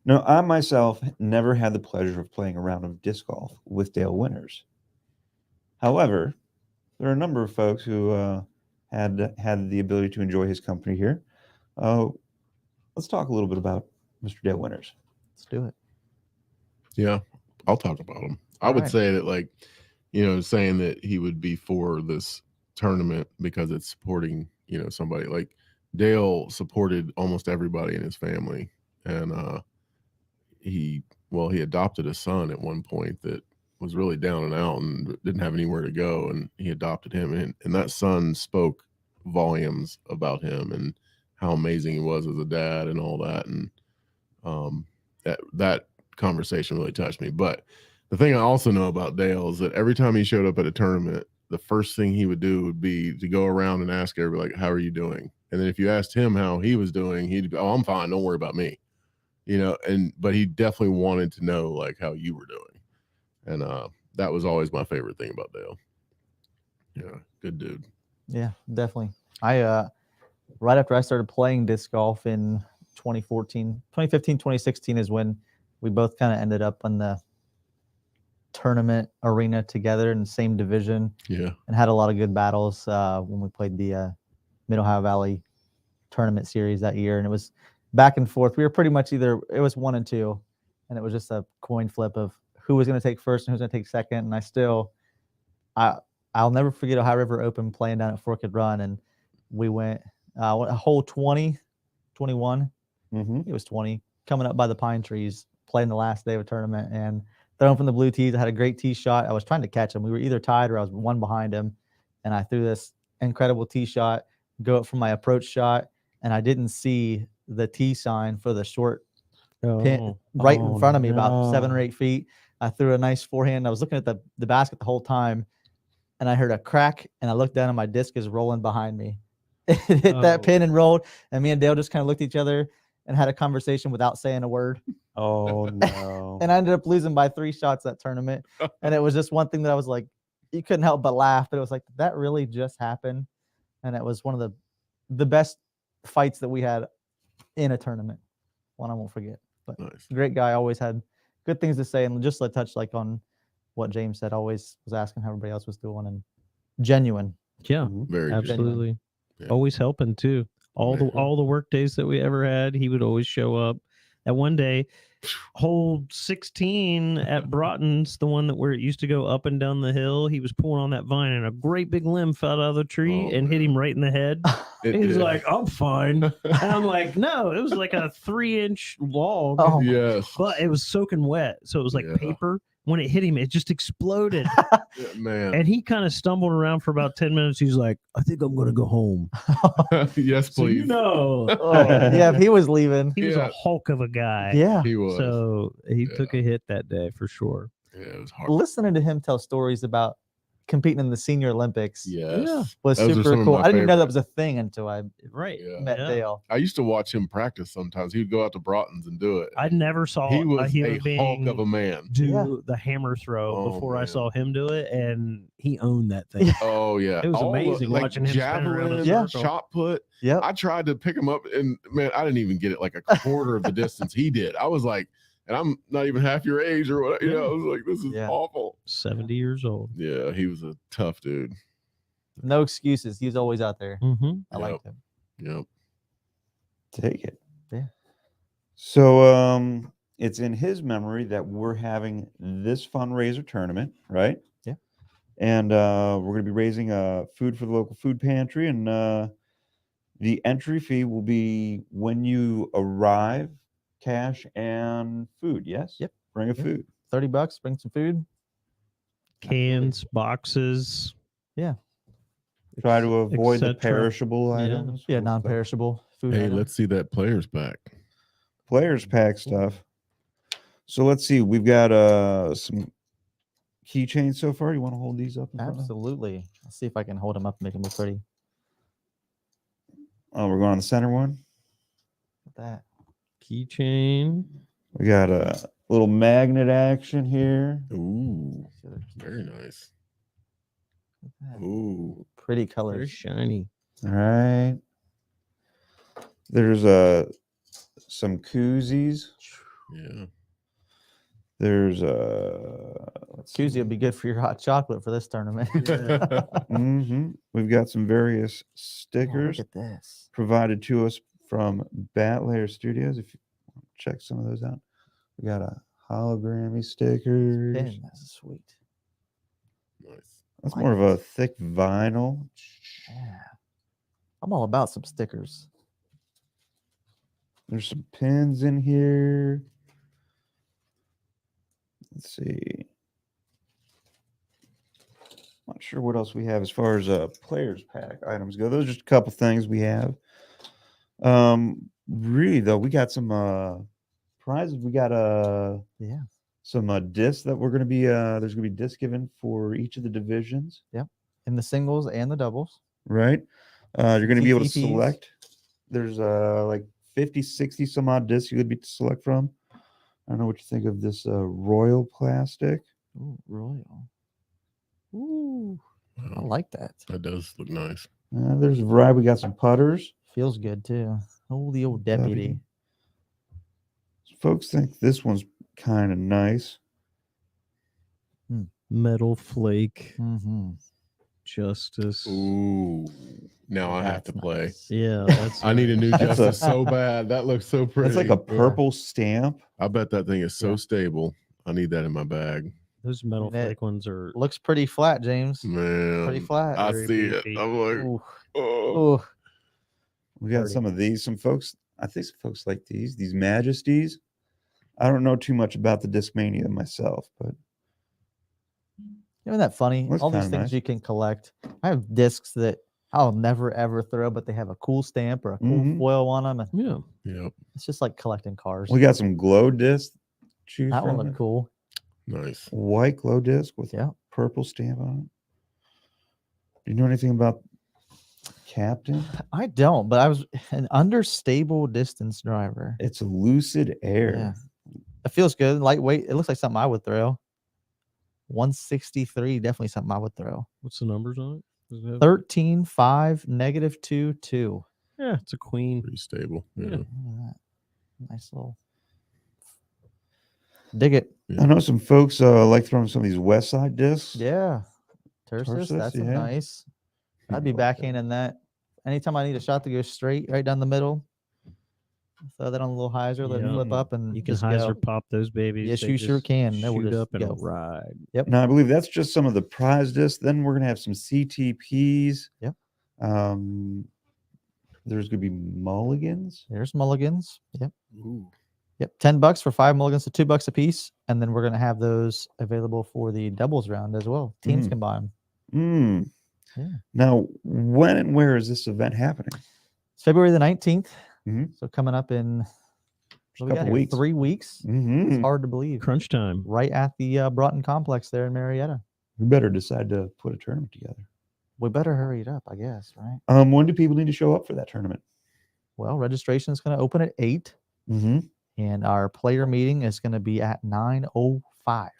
Speaker 1: Now, I myself never had the pleasure of playing a round of disc golf with Dale Winters. However, there are a number of folks who had the ability to enjoy his company here. Let's talk a little bit about Mr. Dale Winters.
Speaker 2: Let's do it.
Speaker 3: Yeah, I'll talk about him. I
Speaker 2: All
Speaker 3: would
Speaker 2: right.
Speaker 3: say that, like, saying that he would be for this tournament because it's supporting, somebody like Dale supported almost everybody in his family. And he adopted a son at one point that was really down and out and didn't have anywhere to go. And he adopted him. And that son spoke volumes about him and how amazing he was as a dad and all that. And that conversation really touched me. But the thing I also know about Dale is that every time he showed up at a tournament, the first thing he would do would be to go around and ask everybody, like, how are you doing? And then if you asked him how he was doing, he'd be, oh, I'm fine. Don't worry about me. But he definitely wanted to know, like, how you were doing. And that was always my favorite thing about Dale. Yeah, good dude.
Speaker 2: Yeah, definitely. I right after I started playing disc golf in 2015, 2016 is when we both kind of ended up on the tournament arena together in the same division
Speaker 3: Yeah.
Speaker 2: and had a lot of good battles when we played the Mid Ohio Valley tournament series that year. And it was back and forth. We were pretty much it was 1 and 2, and it was just a coin flip of who was going to take first and who's going to take second. And I'll never forget Ohio River Open playing down at Forked Run, and we went a hole 20, 21.
Speaker 1: Mm-hmm.
Speaker 2: It was 20, coming up by the pine trees, playing the last day of a tournament, and throwing from the blue tees. I had a great tee shot. I was trying to catch him. We were either tied or I was one behind him, and I threw this incredible tee shot, go up for my approach shot, and I didn't see the tee sign for the short pin right in front of me, about 7 or 8 feet. I threw a nice forehand. I was looking at the basket the whole time, and I heard a crack, and I looked down, and my disc is rolling behind me. It hit that pin and rolled, and me and Dale just kind of looked at each other and had a conversation without saying a word.
Speaker 1: Oh no!
Speaker 2: And I ended up losing by 3 shots that tournament. And it was just one thing that I was like, you couldn't help but laugh. But it was like, did that really just happen? And it was one of the best fights that we had in a tournament. One I won't forget. But
Speaker 3: Nice.
Speaker 2: great guy, always had good things to say. And just to touch like on what James said, always was asking how everybody else was doing, and genuine.
Speaker 4: Yeah,
Speaker 1: Mhm.
Speaker 3: Very good.
Speaker 4: absolutely.
Speaker 3: Yeah.
Speaker 4: Always helping too. All the work days that we ever had, he would always show up. That one day, hole 16 at Broughton's, the one that where it used to go up and down the hill, he was pulling on that vine and a great big limb fell out of the tree and hit him right in the head. He's like, I'm fine. And I'm like, no, it was like a 3-inch log,
Speaker 2: Oh,
Speaker 3: yes.
Speaker 4: but it was soaking wet. So it was like
Speaker 3: Yeah.
Speaker 4: paper. When it hit him, it just exploded.
Speaker 3: Yeah, man.
Speaker 4: And he kind of stumbled around for about 10 minutes. He's like, I think I'm going to go home.
Speaker 3: Yes,
Speaker 4: So
Speaker 3: please.
Speaker 4: you know,
Speaker 2: yeah, if he was leaving.
Speaker 4: he was
Speaker 3: Yeah.
Speaker 4: a hulk of a guy.
Speaker 2: Yeah.
Speaker 3: He was.
Speaker 4: So he
Speaker 3: Yeah.
Speaker 4: took a hit that day for sure.
Speaker 3: Yeah, it was hard.
Speaker 2: Listening to him tell stories about competing in the Senior Olympics
Speaker 3: Yes.
Speaker 2: was
Speaker 3: Those are
Speaker 2: super
Speaker 3: some of
Speaker 2: cool.
Speaker 3: my
Speaker 2: I didn't even know that
Speaker 3: favorites.
Speaker 2: was a thing until I
Speaker 4: Right.
Speaker 3: Yeah.
Speaker 2: met
Speaker 4: Yeah.
Speaker 2: Dale.
Speaker 3: I used to watch him practice sometimes. He would go out to Broughton's and do it.
Speaker 4: I never saw
Speaker 3: He
Speaker 4: a
Speaker 3: was
Speaker 4: human
Speaker 3: a
Speaker 4: being
Speaker 3: hulk of a man.
Speaker 4: do
Speaker 2: Yeah.
Speaker 4: the hammer throw
Speaker 3: Oh,
Speaker 4: before I
Speaker 3: man.
Speaker 4: saw him do it, and he owned that thing.
Speaker 3: Oh yeah,
Speaker 4: It was
Speaker 3: All the,
Speaker 4: amazing
Speaker 3: like,
Speaker 4: watching him spin around in a
Speaker 3: javelin,
Speaker 2: Yeah.
Speaker 4: circle.
Speaker 3: shot put.
Speaker 2: Yep.
Speaker 3: I tried to pick him up, and man, I didn't even get it like a quarter of the distance he did. I was like, and I'm not even half your age or what. I was like, this is
Speaker 2: Yeah.
Speaker 3: awful.
Speaker 4: 70 years old.
Speaker 3: Yeah, he was a tough dude.
Speaker 2: No excuses. He was always out there.
Speaker 4: Mm-hmm.
Speaker 2: I liked him.
Speaker 3: Yep.
Speaker 1: Take it.
Speaker 2: Yeah.
Speaker 1: So it's in his memory that we're having this fundraiser tournament, right?
Speaker 2: Yeah.
Speaker 1: And we're going to be raising food for the local food pantry, and the entry fee will be when you arrive, cash and food. Yes.
Speaker 2: Yep.
Speaker 1: Bring a
Speaker 2: Yep.
Speaker 1: food.
Speaker 2: $30, bring some food.
Speaker 4: Cans, boxes.
Speaker 1: Try to avoid the
Speaker 4: cetera.
Speaker 1: perishable
Speaker 4: Yeah.
Speaker 1: items.
Speaker 2: Yeah,
Speaker 1: We'll
Speaker 2: non-perishable food.
Speaker 3: Hey,
Speaker 2: items.
Speaker 3: let's see that players pack.
Speaker 1: Players pack stuff. So let's see. We've got some keychains so far. You want to hold these up? In front of us?
Speaker 2: Absolutely. Let's see if I can hold them up and make them look pretty.
Speaker 1: Oh, we're going on the center one.
Speaker 2: Look at that.
Speaker 4: Keychain.
Speaker 1: We got a little magnet action here.
Speaker 3: Ooh,
Speaker 2: See other key-
Speaker 3: very nice.
Speaker 2: look at that.
Speaker 3: Ooh,
Speaker 2: Pretty
Speaker 4: Very
Speaker 2: colors.
Speaker 4: shiny.
Speaker 1: All right. There's some koozies.
Speaker 3: Yeah.
Speaker 1: There's let's see.
Speaker 2: Koozie would be good for your hot chocolate for this tournament.
Speaker 1: We've got some various
Speaker 2: Oh,
Speaker 1: stickers
Speaker 2: look at this.
Speaker 1: provided to us from Bat Layer Studios. If you want to check some of those out, we got a hologrammy stickers.
Speaker 2: Pin, that's sweet.
Speaker 3: Nice.
Speaker 1: That's
Speaker 2: like
Speaker 1: more of a
Speaker 2: it.
Speaker 1: thick vinyl.
Speaker 2: Yeah. I'm all about some stickers.
Speaker 1: There's some pins in here. Let's see. Not sure what else we have as far as players pack items go. Those are just a couple things we have. Really though, we got some prizes. We got
Speaker 2: Yeah.
Speaker 1: some discs that we're gonna be there's gonna be discs given for each of the divisions,
Speaker 2: In the singles and the doubles.
Speaker 1: right? You're gonna be able to
Speaker 2: TTPs.
Speaker 1: select. There's like 50, 60 some odd discs you would be to select from. I don't know what you think of this Royal plastic.
Speaker 2: Ooh, Royal. Ooh, I
Speaker 3: Wow.
Speaker 2: like that.
Speaker 3: That does look nice.
Speaker 1: There's a variety. We got some putters.
Speaker 2: Feels good too. Oh, the old deputy.
Speaker 1: Folks think this one's kind of nice.
Speaker 4: Metal Flake
Speaker 2: Mm-hmm.
Speaker 4: Justice.
Speaker 3: Ooh. Now I have to play.
Speaker 4: Yeah, that's
Speaker 3: I need a new
Speaker 1: That's a-
Speaker 3: Justice so bad. That looks so pretty.
Speaker 1: It's like a purple stamp.
Speaker 3: I bet that thing is so
Speaker 2: Yeah.
Speaker 3: stable. I need that in my bag.
Speaker 4: those Metal
Speaker 2: That-
Speaker 4: Flake ones are
Speaker 2: Looks pretty flat, James.
Speaker 3: Man.
Speaker 2: Pretty flat.
Speaker 3: I
Speaker 4: Very
Speaker 3: see it.
Speaker 4: beefy.
Speaker 3: I'm like,
Speaker 2: Ooh.
Speaker 3: oh.
Speaker 2: Ooh.
Speaker 1: We got
Speaker 2: Pretty.
Speaker 1: some of these. Some folks, I think some folks like these Majesties. I don't know too much about the Discmania myself, but
Speaker 2: Isn't that funny?
Speaker 1: Looks
Speaker 2: All these
Speaker 1: kinda
Speaker 2: things
Speaker 1: nice.
Speaker 2: you can collect. I have discs that I'll never ever throw, but they have a cool stamp or a cool
Speaker 1: Mhm.
Speaker 2: foil on them. And
Speaker 4: yeah.
Speaker 3: Yep.
Speaker 2: it's just like collecting cars.
Speaker 1: we got some glow discs. to Choose
Speaker 2: That one
Speaker 1: from.
Speaker 2: looked cool.
Speaker 3: Nice.
Speaker 1: White glow disc with
Speaker 2: Yeah.
Speaker 1: purple stamp on it. Do you know anything about Captain?
Speaker 2: I don't, but I was an understable distance driver.
Speaker 1: It's a Lucid Air.
Speaker 2: Yeah. It feels good. Lightweight. It looks like something I would throw. 163, definitely something I would throw.
Speaker 4: What's the numbers on it? Does it have-
Speaker 2: 13, 5, -2, 2.
Speaker 4: Yeah, it's a queen.
Speaker 3: Pretty stable.
Speaker 4: Yeah.
Speaker 3: Yeah.
Speaker 2: Look at that. Nice little. Dig it.
Speaker 1: I know some folks like throwing some of these West Side discs.
Speaker 2: Yeah. Tersus,
Speaker 1: Tersus,
Speaker 2: that's a
Speaker 1: yeah.
Speaker 2: nice. I'd be
Speaker 1: People like that.
Speaker 2: backhanding that. Anytime I need a shot to go straight right down the middle, throw that on a little hyzer, let it flip
Speaker 1: Yeah.
Speaker 2: up, and
Speaker 4: You can
Speaker 2: just
Speaker 4: hyzer
Speaker 2: go.
Speaker 4: pop those babies.
Speaker 2: Yes,
Speaker 4: They
Speaker 2: you sure
Speaker 4: just
Speaker 2: can. They will
Speaker 4: shoot
Speaker 2: just
Speaker 4: up and
Speaker 2: go.
Speaker 4: ride.
Speaker 1: Now, I believe that's just some of the prize discs. Then we're going to have some CTPs.
Speaker 2: Yep.
Speaker 1: There's going to be mulligans.
Speaker 2: There's mulligans. Yep.
Speaker 3: Ooh.
Speaker 2: Yep. $10 for 5 mulligans, so $2 a piece, and then we're gonna have those available for the doubles round as well. Teams
Speaker 1: Mm.
Speaker 2: can buy them. Yeah.
Speaker 1: Now, when and where is this event happening?
Speaker 2: It's February the 19th.
Speaker 1: Mhm.
Speaker 2: So coming up in
Speaker 1: Just a
Speaker 2: what we got
Speaker 1: couple
Speaker 2: here?
Speaker 1: weeks.
Speaker 2: 3 weeks. It's
Speaker 1: Mhm.
Speaker 2: hard to believe.
Speaker 4: Crunch time.
Speaker 2: Right at the Broughton Complex there in Marietta.
Speaker 1: We better decide to put a tournament together.
Speaker 2: We better hurry it up, I guess, right?
Speaker 1: When do people need to show up for that tournament?
Speaker 2: Well, registration is going to open at 8,
Speaker 1: Mm-hmm.
Speaker 2: and our player meeting is going to be at 9:05.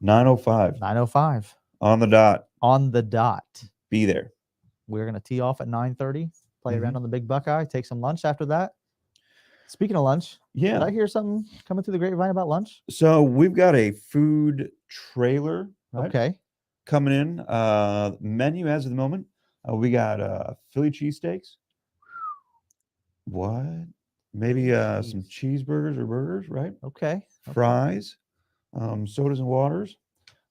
Speaker 1: 9:05
Speaker 2: 9:05
Speaker 1: on the dot.
Speaker 2: on the dot.
Speaker 1: Be there.
Speaker 2: We're going to tee off at 9:30, play
Speaker 1: Mm-hmm.
Speaker 2: around on the Big Buckeye, take some lunch after that. Speaking of lunch, did
Speaker 1: Yeah.
Speaker 2: I hear something coming through the grapevine about lunch?
Speaker 1: So we've got a food trailer right,
Speaker 2: Okay.
Speaker 1: coming in. Menu as of the moment, we got Philly cheesesteaks. What? Maybe some cheeseburgers or burgers, right?
Speaker 2: Okay.
Speaker 1: Fries, sodas and waters.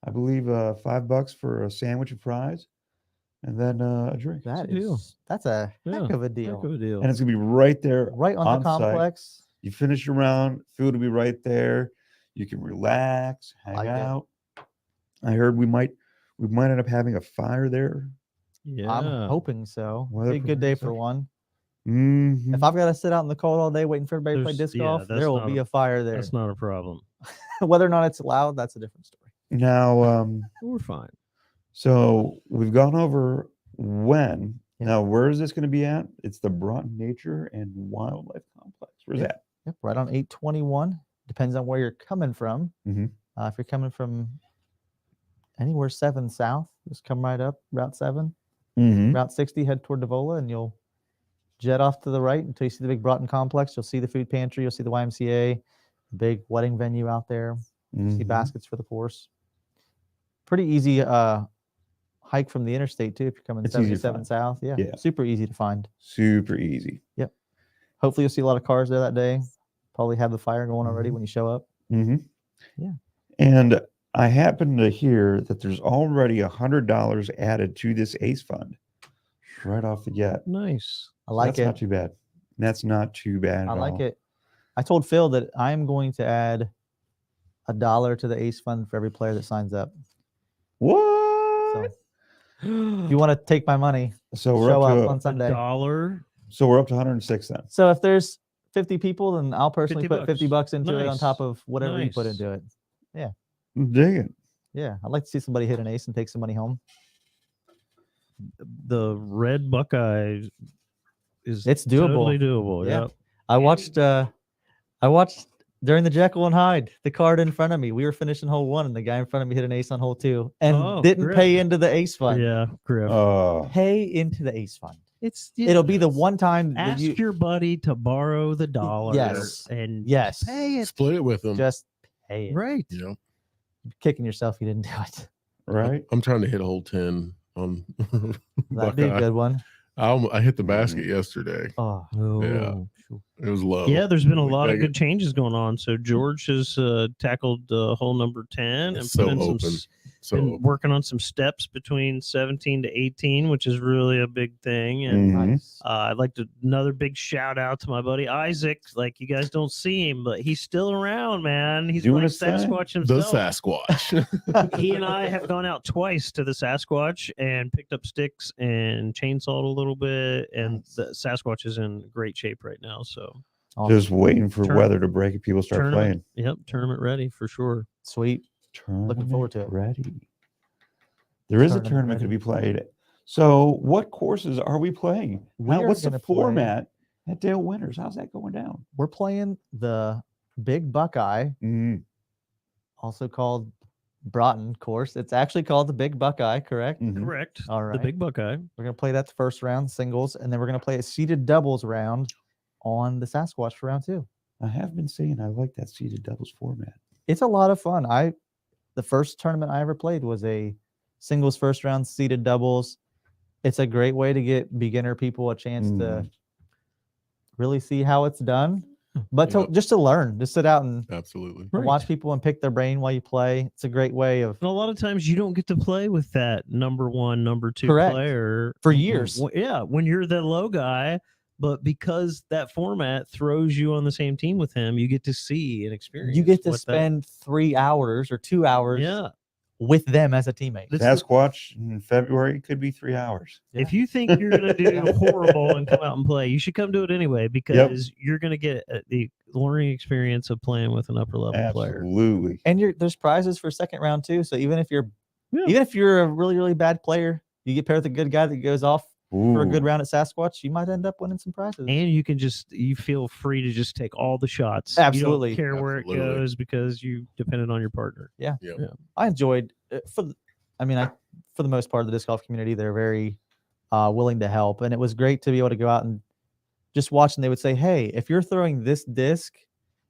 Speaker 1: I believe $5 for a sandwich and fries, and then a drink.
Speaker 2: That's
Speaker 4: a deal.
Speaker 2: that's a
Speaker 4: Yeah,
Speaker 2: heck of a
Speaker 4: Heck
Speaker 2: deal.
Speaker 4: of a deal.
Speaker 1: And it's gonna be right there.
Speaker 2: Right on
Speaker 1: on
Speaker 2: the
Speaker 1: site.
Speaker 2: complex.
Speaker 1: You finish your round, food will be right there. You can relax, hang
Speaker 2: Like it.
Speaker 1: out. I heard we might end up having a fire there.
Speaker 4: yeah.
Speaker 2: I'm hoping so.
Speaker 1: Weather
Speaker 2: Be a good day
Speaker 1: permits,
Speaker 2: for
Speaker 1: okay.
Speaker 2: one.
Speaker 1: Mhm.
Speaker 2: If I've got to sit out in the cold all day waiting for everybody to play
Speaker 4: There's-
Speaker 2: disc
Speaker 4: yeah,
Speaker 2: golf,
Speaker 4: that's
Speaker 2: there will
Speaker 4: not
Speaker 2: be
Speaker 4: a-
Speaker 2: a fire there.
Speaker 4: That's not a problem.
Speaker 2: Whether or not it's loud, that's a different story.
Speaker 1: Now,
Speaker 4: We're fine.
Speaker 1: so we've gone over when.
Speaker 2: Yeah.
Speaker 1: Now, where is this going to be at? It's the Broughton Nature and Wildlife Complex. Where's
Speaker 2: Yeah.
Speaker 1: that?
Speaker 2: Yep, right on 821. Depends on where you're coming from.
Speaker 1: Mhm.
Speaker 2: If you're coming from anywhere 7 south, just come right up Route 7,
Speaker 1: Mm-hmm.
Speaker 2: Route 60, head toward Davola, and you'll jet off to the right until you see the big Broughton complex. You'll see the food pantry, you'll see the YMCA, big wedding venue out there. See
Speaker 1: Mhm.
Speaker 2: baskets for the course. Pretty easy hike from the interstate too if you're coming
Speaker 1: It's easy to
Speaker 2: 77
Speaker 1: find.
Speaker 2: south. Yeah,
Speaker 1: Yeah.
Speaker 2: super easy to find.
Speaker 1: Super easy.
Speaker 2: Hopefully you'll see a lot of cars there that day. Probably have the fire going already
Speaker 1: Mhm.
Speaker 2: when you show up.
Speaker 1: Mm-hmm.
Speaker 2: Yeah.
Speaker 1: And I happen to hear that there's already $100 added to this ACE fund right off the get.
Speaker 4: Nice.
Speaker 2: I like
Speaker 1: That's
Speaker 2: it.
Speaker 1: not too bad. That's not too bad.
Speaker 2: I
Speaker 1: at
Speaker 2: like
Speaker 1: all.
Speaker 2: it. I told Phil that I'm going to add $1 to the ACE fund for every player that signs up.
Speaker 1: What?
Speaker 2: So if you want to take my money,
Speaker 1: So we're
Speaker 2: show
Speaker 1: up
Speaker 2: up
Speaker 1: to
Speaker 2: on Sunday.
Speaker 4: $1.
Speaker 1: so we're up to 106 then.
Speaker 2: So if there's 50 people, then I'll personally
Speaker 4: 50
Speaker 2: put 50 bucks into it on top
Speaker 4: Nice.
Speaker 2: of whatever you put
Speaker 4: Nice.
Speaker 2: into it.
Speaker 1: Dig it.
Speaker 2: Yeah, I'd like to see somebody hit an ace and take some money home.
Speaker 4: The red Buckeye is
Speaker 2: It's doable.
Speaker 4: Totally doable.
Speaker 2: Yeah.
Speaker 4: Yep.
Speaker 2: I watched during the Jekyll and Hyde, the card in front of me. We were finishing hole 1 and the guy in front of me hit an ace on hole 2 and
Speaker 4: Oh,
Speaker 2: didn't
Speaker 4: grip.
Speaker 2: pay into the ace fund.
Speaker 4: Yeah. Griff.
Speaker 2: Pay into the ace fund.
Speaker 4: It's
Speaker 2: It'll be the
Speaker 4: it's-
Speaker 2: one time that
Speaker 4: Ask
Speaker 2: you
Speaker 4: your buddy to borrow the dollar.
Speaker 2: Yes.
Speaker 4: And
Speaker 2: yes,
Speaker 4: pay it.
Speaker 3: Split it with them.
Speaker 2: just pay it.
Speaker 4: Right.
Speaker 3: You know,
Speaker 2: You're kicking yourself you didn't do it.
Speaker 1: Right.
Speaker 3: I'm trying to hit hole 10 on
Speaker 2: That'd be a
Speaker 3: Buckeye.
Speaker 2: good one.
Speaker 3: I hit the basket yesterday.
Speaker 2: Oh,
Speaker 4: Oh.
Speaker 3: It was low.
Speaker 4: Yeah, there's been a
Speaker 3: We
Speaker 4: lot of
Speaker 3: gotta
Speaker 4: good changes going on. So George has tackled hole number 10 and
Speaker 3: It's so
Speaker 4: put in some
Speaker 3: open.
Speaker 4: been working on some steps between 17 to 18, which is really a big thing. And
Speaker 1: Mhm.
Speaker 2: nice.
Speaker 4: I'd like to another big shout out to my buddy Isaac. Like you guys don't see him, but he's still around, man. He's
Speaker 1: Doing
Speaker 4: like
Speaker 1: his thing.
Speaker 4: Sasquatch
Speaker 3: the
Speaker 4: himself.
Speaker 3: Sasquatch.
Speaker 4: He and I have gone out twice to the Sasquatch and picked up sticks and chainsawed a little bit. And the Sasquatch is in great shape right now. So
Speaker 2: Awesome.
Speaker 1: Just waiting for
Speaker 4: Turn-
Speaker 1: weather to break and people start
Speaker 4: tournament,
Speaker 1: playing.
Speaker 4: yep, tournament ready for sure.
Speaker 2: Sweet. forward to it.
Speaker 1: Ready. There is a
Speaker 2: Tournament
Speaker 1: tournament to
Speaker 2: ready.
Speaker 1: be played. So, what courses are we playing?
Speaker 2: We are
Speaker 1: What's the
Speaker 2: gonna play-
Speaker 1: format at Dale Winters? How's that going down?
Speaker 2: We're playing the Big Buckeye,
Speaker 1: Mm,
Speaker 2: also called Broughton course. It's actually called the Big Buckeye, correct?
Speaker 1: mhm.
Speaker 4: Correct.
Speaker 2: All right.
Speaker 4: The big Buckeye.
Speaker 2: We're going to play that the first round, singles, and then we're going to play a seeded doubles round on the Sasquatch for round 2.
Speaker 1: I have been saying I like that seeded doubles format.
Speaker 2: It's a lot of fun. The first tournament I ever played was a singles first round, seeded doubles. It's a great way to get beginner people a chance to
Speaker 1: Mhm.
Speaker 2: really see how it's done, but
Speaker 3: Yep.
Speaker 2: just to learn, just sit out and
Speaker 3: Absolutely.
Speaker 4: Right.
Speaker 2: watch people and pick their brain while you play. It's a great way of
Speaker 4: And a lot of times you don't get to play with that number 1, number 2
Speaker 2: Correct.
Speaker 4: player
Speaker 2: For years.
Speaker 4: Yeah, when you're the low guy, but because that format throws you on the same team with him, you get to see and experience.
Speaker 2: you get to
Speaker 4: what that-
Speaker 2: spend 3 hours or 2 hours
Speaker 4: yeah.
Speaker 2: with them as a teammate.
Speaker 4: This-
Speaker 1: Sasquatch in February could be 3 hours.
Speaker 4: If you think you're going to do horrible and come out and play, you should come do it anyway because you're going to get the learning experience of playing with an upper level player.
Speaker 1: Absolutely.
Speaker 2: And there's prizes for second round too. So even if you're
Speaker 4: Yeah.
Speaker 2: a really, really bad player, you get paired with a good guy that goes off for a good
Speaker 1: Ooh.
Speaker 2: round at Sasquatch, you might end up winning some prizes.
Speaker 4: And you can you feel free to just take all the shots.
Speaker 2: Absolutely.
Speaker 4: You don't care where it
Speaker 3: Absolutely.
Speaker 4: goes because you depended on your partner.
Speaker 2: I enjoyed for the most part of the disc golf community, they're very willing to help, and it was great to be able to go out and just watch. And they would say, "Hey, if you're throwing this disc,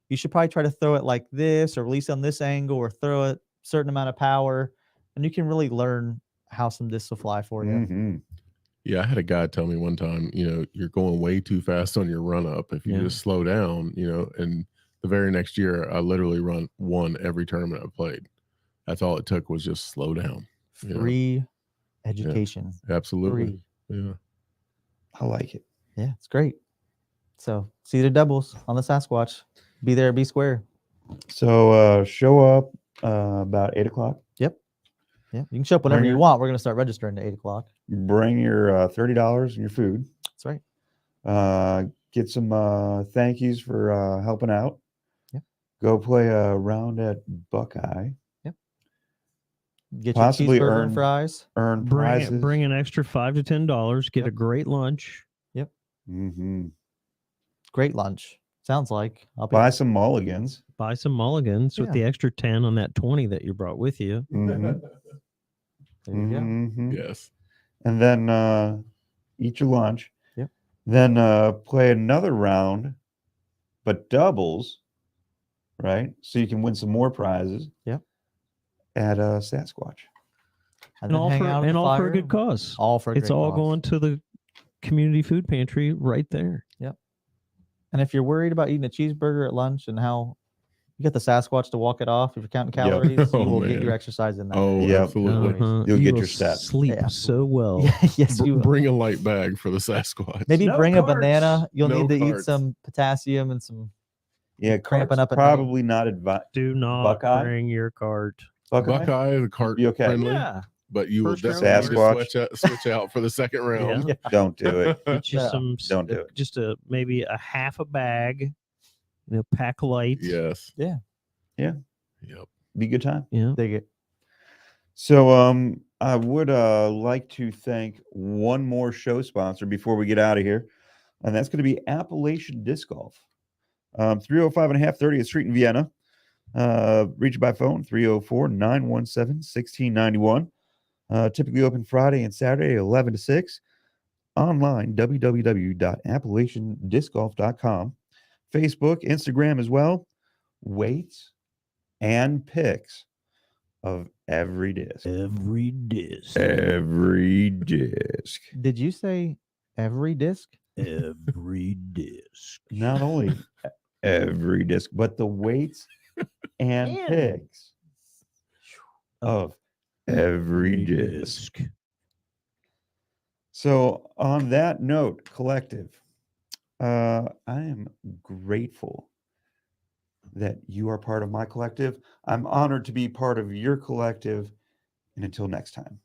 Speaker 2: you should probably try to throw it like this, or release on this angle, or throw it a certain amount of power," and you can really learn how some discs will fly for you.
Speaker 1: Mhm.
Speaker 3: Yeah, I had a guy tell me one time, you're going way too fast on your run up. If you
Speaker 4: Yeah.
Speaker 3: just slow down, and the very next year, I literally won every tournament I played. That's all it took was just slow down. Yeah.
Speaker 2: Free education.
Speaker 3: Absolutely.
Speaker 2: Free.
Speaker 3: Yeah.
Speaker 1: I like it.
Speaker 2: Yeah, it's great. So seeded doubles on the Sasquatch. Be there, be square.
Speaker 1: So, show up about 8 o'clock.
Speaker 2: Yeah, you can show up whenever
Speaker 1: Bring
Speaker 2: you
Speaker 1: your-
Speaker 2: want. We're going to start registering at 8 o'clock.
Speaker 1: Bring your $30 and your food.
Speaker 2: That's right.
Speaker 1: Get some thank yous for helping out.
Speaker 2: Yep.
Speaker 1: Go play a round at Buckeye.
Speaker 2: Get
Speaker 1: Possibly
Speaker 2: your cheeseburger
Speaker 1: earn-
Speaker 2: and fries.
Speaker 1: Earn
Speaker 4: Bring
Speaker 1: prizes.
Speaker 4: bring an extra $5 to $10. Get a
Speaker 2: Yep.
Speaker 4: great lunch.
Speaker 1: Mm-hmm.
Speaker 2: Great lunch. Sounds like. I'll be
Speaker 1: Buy some mulligans.
Speaker 4: Buy some mulligans with
Speaker 2: Yeah.
Speaker 4: the extra 10 on that 20 that you brought with you.
Speaker 1: Mhm.
Speaker 2: there you go.
Speaker 1: Mhm.
Speaker 3: Yes.
Speaker 1: And then eat your lunch.
Speaker 2: Yep.
Speaker 1: Then play another round, but doubles, right? So you can win some more prizes.
Speaker 2: Yep.
Speaker 1: At Sasquatch.
Speaker 2: And
Speaker 4: And all
Speaker 2: hang
Speaker 4: for
Speaker 2: out at the
Speaker 4: a
Speaker 2: fire.
Speaker 4: good cause.
Speaker 2: All for a
Speaker 4: It's
Speaker 2: great
Speaker 4: all
Speaker 2: cause.
Speaker 4: going to the community food pantry right there.
Speaker 2: And if you're worried about eating a cheeseburger at lunch and how you get the Sasquatch to walk it off, if you're counting
Speaker 1: Yep.
Speaker 2: calories, you
Speaker 3: Oh,
Speaker 2: will get
Speaker 3: man.
Speaker 2: your exercise in that.
Speaker 3: Oh,
Speaker 2: day.
Speaker 1: Yep.
Speaker 3: absolutely.
Speaker 2: Uh-huh.
Speaker 1: You'll
Speaker 4: You
Speaker 1: get
Speaker 4: will
Speaker 1: your steps.
Speaker 4: Sleep
Speaker 2: Yeah.
Speaker 4: so well.
Speaker 2: Yes, you will.
Speaker 3: Bring a light bag for the Sasquatch.
Speaker 2: Maybe
Speaker 1: No
Speaker 2: bring a
Speaker 1: carbs.
Speaker 2: banana. You'll
Speaker 3: No
Speaker 2: need to eat
Speaker 3: carbs.
Speaker 2: some potassium and some.
Speaker 1: Yeah,
Speaker 2: Cramping
Speaker 1: cart's
Speaker 2: up at night.
Speaker 1: probably not advised.
Speaker 4: Do not
Speaker 1: Buckeye?
Speaker 4: bring your cart.
Speaker 3: Buckeye, the cart
Speaker 1: Be okay.
Speaker 3: friendly,
Speaker 4: Yeah.
Speaker 3: but you will
Speaker 4: First round
Speaker 3: definitely
Speaker 1: Sasquatch.
Speaker 3: need to switch out for the second round.
Speaker 4: Yeah.
Speaker 1: Don't do it.
Speaker 4: Get you
Speaker 2: No,
Speaker 4: some.
Speaker 1: don't do it.
Speaker 4: Just maybe a half a bag. Pack light.
Speaker 3: Yes.
Speaker 2: Yeah.
Speaker 1: Yeah.
Speaker 3: Yep.
Speaker 1: Be a good time.
Speaker 4: Yeah.
Speaker 2: Dig it.
Speaker 1: So I would like to thank one more show sponsor before we get out of here, and that's going to be Appalachian Disc Golf. 305 and a half 30th Street in Vienna. Reach by phone 304-917-1691. Typically open Friday and Saturday 11 to 6. Online www.appalachiandiscgolf.com. Facebook, Instagram as well. Weights and pics of every disc.
Speaker 4: Every disc.
Speaker 1: Every disc.
Speaker 2: Did you say every disc?
Speaker 4: Every disc.
Speaker 1: Not only every disc, but the weights and
Speaker 4: And-
Speaker 1: pics of every disc. So, on that note, collective, I am grateful that you are part of my collective. I'm honored to be part of your collective. And until next time.